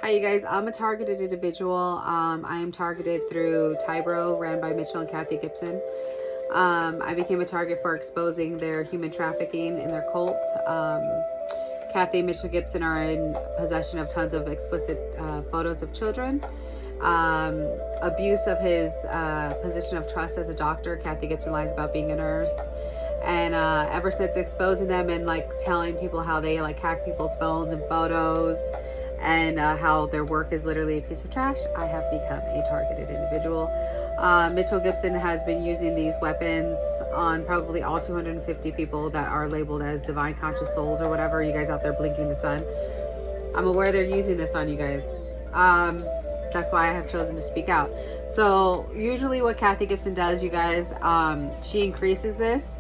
Hi, you guys. I'm a targeted individual. I am targeted through Tybro, ran by Mitchell and Kathy Gibson. I became a target for exposing their human trafficking in their cult. Kathy and Mitchell Gibson are in possession of tons of explicit photos of children. Abuse of his position of trust as a doctor. Kathy Gibson lies about being a nurse. And ever since exposing them and like telling people how they like hack people's phones and photos, and how their work is literally a piece of trash, I have become a targeted individual. Mitchell Gibson has been using these weapons on probably all 250 people that are labeled as divine conscious souls or whatever. You guys out there blinking the sun, I'm aware they're using this on you guys. That's why I have chosen to speak out. So usually what Kathy Gibson does, you guys, she increases this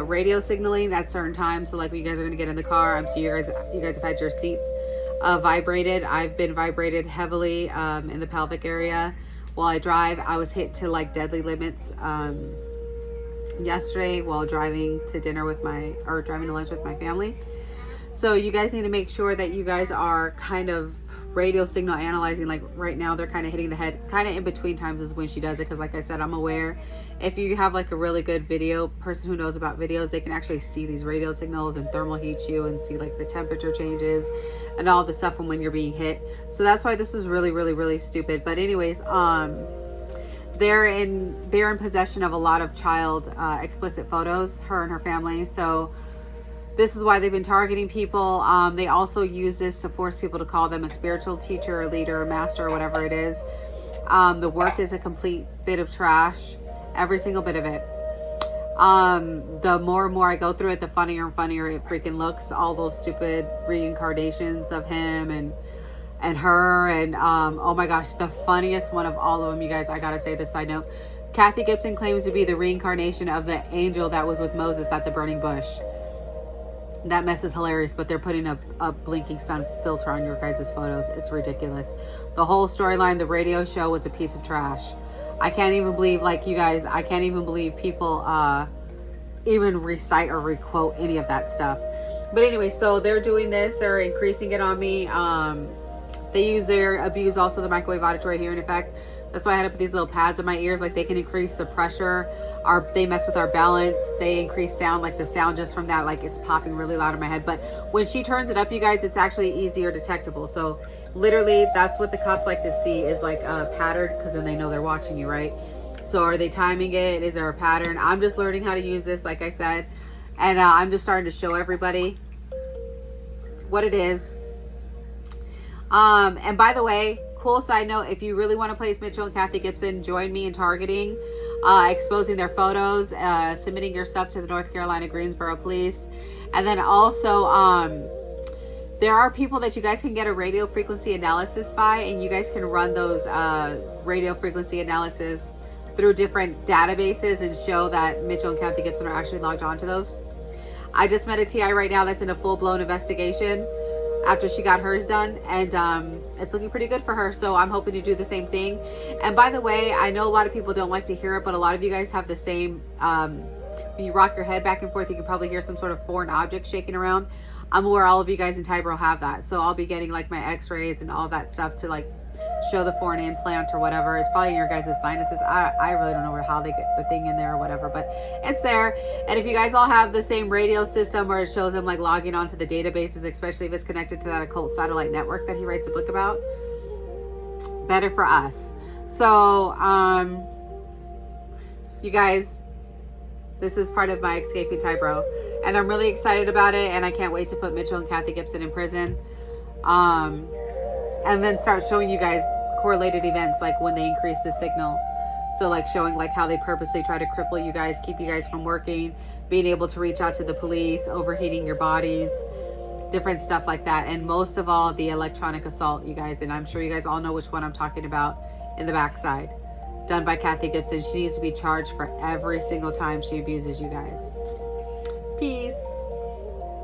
radio signaling at certain times. So like when you guys are going to get in the car, I'm sure you guys have had your seats vibrated. I've been vibrated heavily in the pelvic area while I drive. I was hit to like deadly limits yesterday while driving to dinner with driving to lunch with my family. So you guys need to make sure that you guys are kind of radio signal analyzing. Like right now they're kind of hitting the head kind of in between times is when she does it, because like I said, I'm aware if you have like a really good video person who knows about videos, they can actually see these radio signals and thermal heat you and see like the temperature changes and all the stuff from when you're being hit. So that's why this is really stupid. But anyways, they're in possession of a lot of child explicit photos, her and her family. So this is why they've been targeting people. They also use this to force people to call them a spiritual teacher, or leader, or master, or whatever it is. The work is a complete bit of trash. Every single bit of it. The more and more I go through it, the funnier and funnier it freaking looks. All those stupid reincarnations of him and her. And oh my gosh, the funniest one of all of them, you guys, I gotta say this side note. Kathy Gibson claims to be the reincarnation of the angel that was with Moses at the burning bush. That mess is hilarious, but they're putting a blinking sun filter on your guys' photos. It's ridiculous. The whole storyline, the radio show, was a piece of trash. I can't even believe, like, you guys, I can't even believe people even recite or requote any of that stuff. But anyway, so they're doing this. They're increasing it on me. They abuse also the microwave auditory hearing effect. That's why I had to put these little pads in my ears. Like, they can increase the pressure. They mess with our balance. They increase sound, like the sound just from that, like it's popping really loud in my head. But when she turns it up, you guys, it's actually easier detectable. So literally, that's what the cops like to see, is like a pattern, because then they know they're watching you, right? So are they timing it? Is there a pattern? I'm just learning how to use this, like I said. And I'm just starting to show everybody what it is. And by the way, cool side note, if you really want to place Mitchell and Kathy Gibson, join me in targeting, exposing their photos, submitting your stuff to the North Carolina Greensboro Police. And then also, there are people that you guys can get a radio frequency analysis by, and you guys can run those radio frequency analysis through different databases and show that Mitchell and Kathy Gibson are actually logged on to those. I just met a TI right now that's in a full-blown investigation after she got hers done, and it's looking pretty good for her. So I'm hoping to do the same thing. And by the way, I know a lot of people don't like to hear it, but a lot of you guys have the same, when you rock your head back and forth, you can probably hear some sort of foreign object shaking around. I'm aware all of you guys in Tybro have that. So I'll be getting like my x-rays and all that stuff to like show the foreign implant or whatever. It's probably in your guys' sinuses. I really don't know how they get the thing in there or whatever, but it's there. And if you guys all have the same radio system where it shows them like logging onto the databases, especially if it's connected to that occult satellite network that he writes a book about, better for us. So you guys, this is part of my escaping Tybro, and I'm really excited about it, and I can't wait to put Mitchell and Kathy Gibson in prison, and then start showing you guys correlated events, like when they increase the signal. So like showing like how they purposely try to cripple you guys, keep you guys from working, being able to reach out to the police, overheating your bodies, different stuff like that. And most of all, the electronic assault, you guys, and I'm sure you guys all know which one I'm talking about, in the backside, done by Kathy Gibson. She needs to be charged for every single time she abuses you guys. Peace.